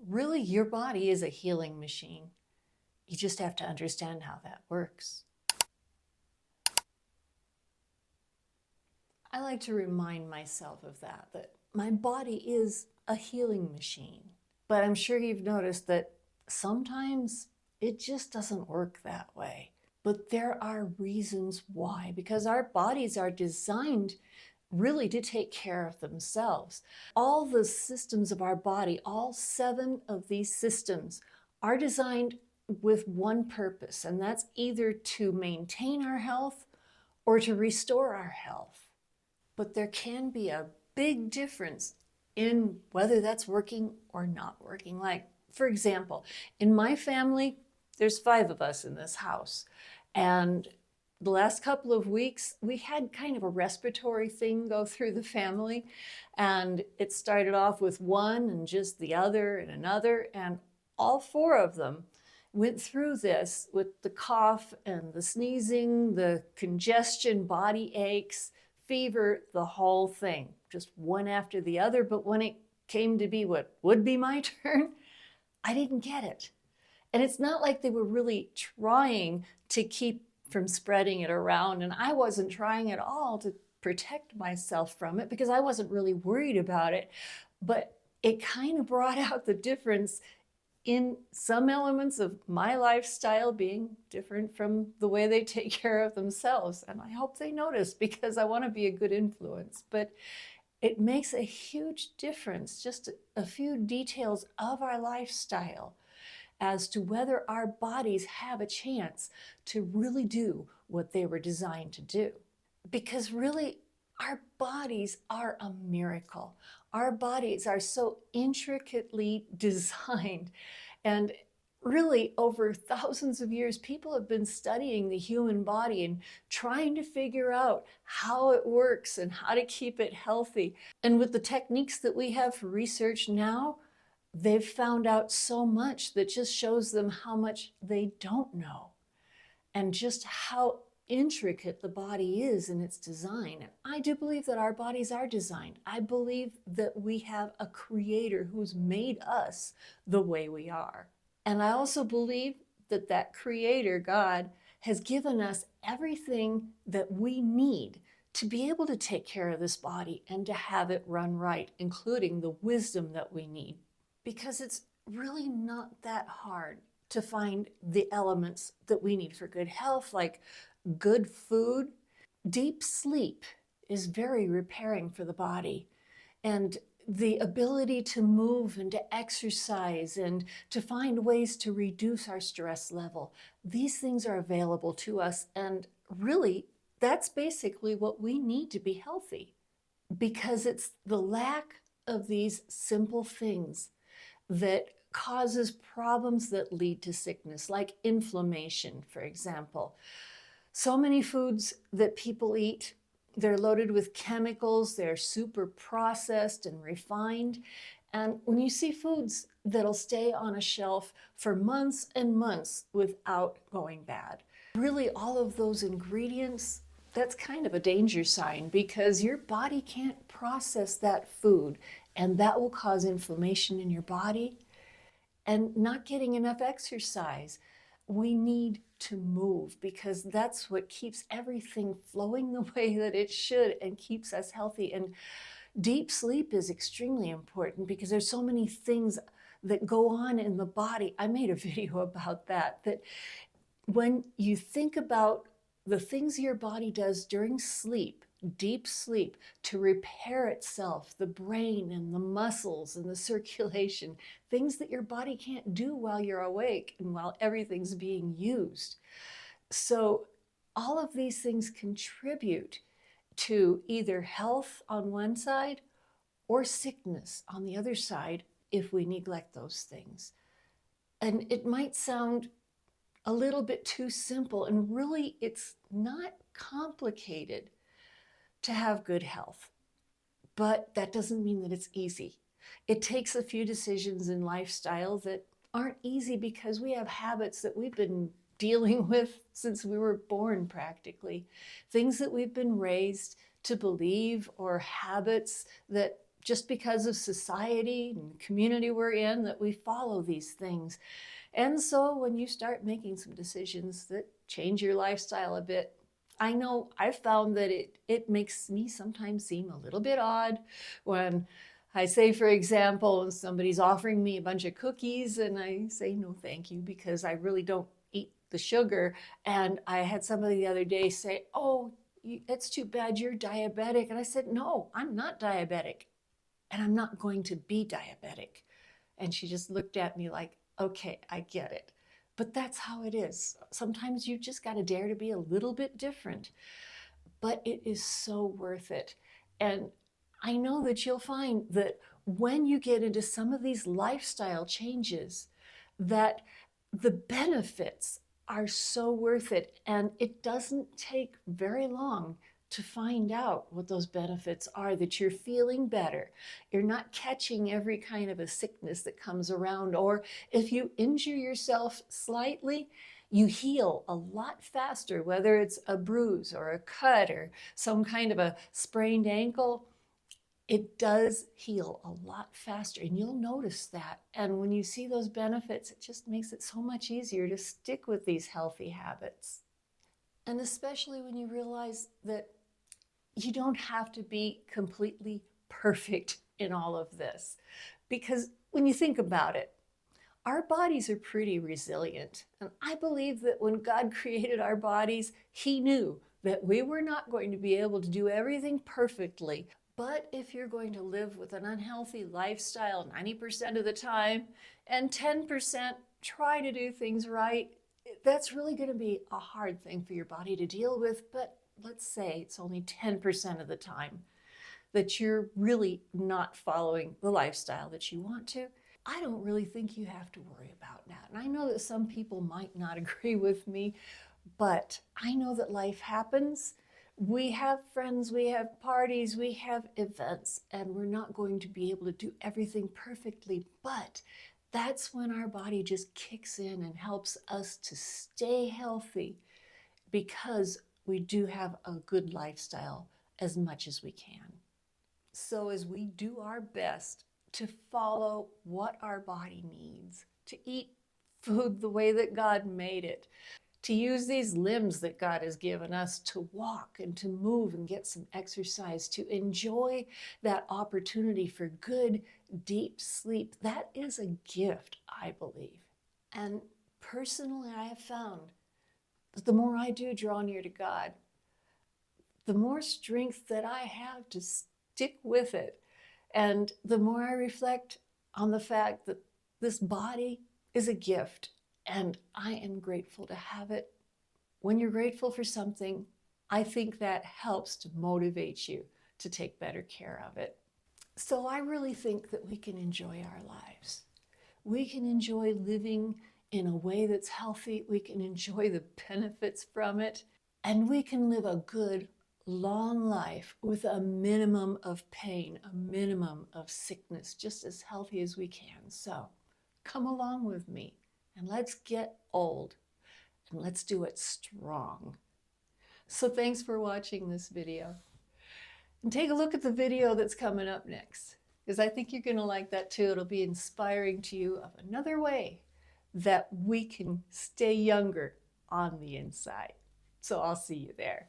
really, your body is a healing machine. You just have to understand how that works. I like to remind myself of that my body is a healing machine. But I'm sure you've noticed that sometimes it just doesn't work that way. But there are reasons why, because our bodies are designed really to take care of themselves. All the systems of our body, all 7 of these systems, are designed with one purpose, and that's either to maintain our health or to restore our health. But there can be a big difference in whether that's working or not working. Like, for example, in my family, there's 5 of us in this house. And the last couple of weeks, we had kind of a respiratory thing go through the family. And it started off with one and just the other and another. And all 4 of them went through this with the cough and the sneezing, the congestion, body aches, fever, the whole thing, just one after the other. But when it came to be what would be my turn, I didn't get it. And it's not like they were really trying to keep from spreading it around. And I wasn't trying at all to protect myself from it because I wasn't really worried about it. But it kind of brought out the difference in some elements of my lifestyle being different from the way they take care of themselves. And I hope they notice because I want to be a good influence. But it makes a huge difference, just a few details of our lifestyle, as to whether our bodies have a chance to really do what they were designed to do. Because really, our bodies are a miracle. Our bodies are so intricately designed. And really, over thousands of years, people have been studying the human body and trying to figure out how it works and how to keep it healthy. And with the techniques that we have for research now, they've found out so much that just shows them how much they don't know and just how intricate the body is in its design. And I do believe that our bodies are designed. I believe that we have a creator who's made us the way we are. And I also believe that that creator, God, has given us everything that we need to be able to take care of this body and to have it run right, including the wisdom that we need. Because it's really not that hard to find the elements that we need for good health, like good food. Deep sleep is very repairing for the body. And the ability to move and to exercise and to find ways to reduce our stress level. These things are available to us. And really, that's basically what we need to be healthy. Because it's the lack of these simple things that causes problems that lead to sickness, like inflammation, for example. So many foods that people eat, they're loaded with chemicals, they're super processed and refined. And when you see foods that'll stay on a shelf for months and months without going bad, really all of those ingredients, that's kind of a danger sign because your body can't process that food and that will cause inflammation in your body. And not getting enough exercise. We need to move because that's what keeps everything flowing the way that it should and keeps us healthy. And deep sleep is extremely important because there's so many things that go on in the body. I made a video about that when you think about the things your body does during sleep, deep sleep, to repair itself, the brain and the muscles and the circulation, things that your body can't do while you're awake and while everything's being used. So all of these things contribute to either health on one side or sickness on the other side if we neglect those things. And it might sound a little bit too simple, and really it's not complicated to have good health. But that doesn't mean that it's easy. It takes a few decisions in lifestyle that aren't easy because we have habits that we've been dealing with since we were born practically. Things that we've been raised to believe or habits that just because of society and community we're in, that we follow these things. And so when you start making some decisions that change your lifestyle a bit, I know I've found that it makes me sometimes seem a little bit odd when I say, for example, somebody's offering me a bunch of cookies and I say, no, thank you, because I really don't eat the sugar. And I had somebody the other day say, oh, it's too bad you're diabetic. And I said, no, I'm not diabetic. And I'm not going to be diabetic. And she just looked at me like, okay, I get it. But that's how it is. Sometimes you just got to dare to be a little bit different. But it is so worth it. And I know that you'll find that when you get into some of these lifestyle changes, that the benefits are so worth it. And it doesn't take very long to find out what those benefits are, that you're feeling better. You're not catching every kind of a sickness that comes around, or if you injure yourself slightly, you heal a lot faster, whether it's a bruise or a cut or some kind of a sprained ankle. It does heal a lot faster, and you'll notice that. And when you see those benefits, it just makes it so much easier to stick with these healthy habits. And especially when you realize that you don't have to be completely perfect in all of this. Because when you think about it, our bodies are pretty resilient. And I believe that when God created our bodies, He knew that we were not going to be able to do everything perfectly. But if you're going to live with an unhealthy lifestyle 90% of the time, and 10% try to do things right, that's really going to be a hard thing for your body to deal with. But let's say it's only 10% of the time that you're really not following the lifestyle that you want to. I don't really think you have to worry about that. And I know that some people might not agree with me, but I know that life happens. We have friends, we have parties, we have events, and we're not going to be able to do everything perfectly, but that's when our body just kicks in and helps us to stay healthy, because we do have a good lifestyle as much as we can. So as we do our best to follow what our body needs, to eat food the way that God made it, to use these limbs that God has given us to walk and to move and get some exercise, to enjoy that opportunity for good, deep sleep, that is a gift, I believe. And personally, I have found the more I do draw near to God, the more strength that I have to stick with it. And the more I reflect on the fact that this body is a gift and I am grateful to have it. When you're grateful for something, I think that helps to motivate you to take better care of it. So I really think that we can enjoy our lives. We can enjoy living in a way that's healthy. We can enjoy the benefits from it. And we can live a good, long life with a minimum of pain, a minimum of sickness, just as healthy as we can. So come along with me and let's get old and let's do it strong. So thanks for watching this video. And take a look at the video that's coming up next, because I think you're going to like that too. It'll be inspiring to you of another way that we can stay younger on the inside. So I'll see you there.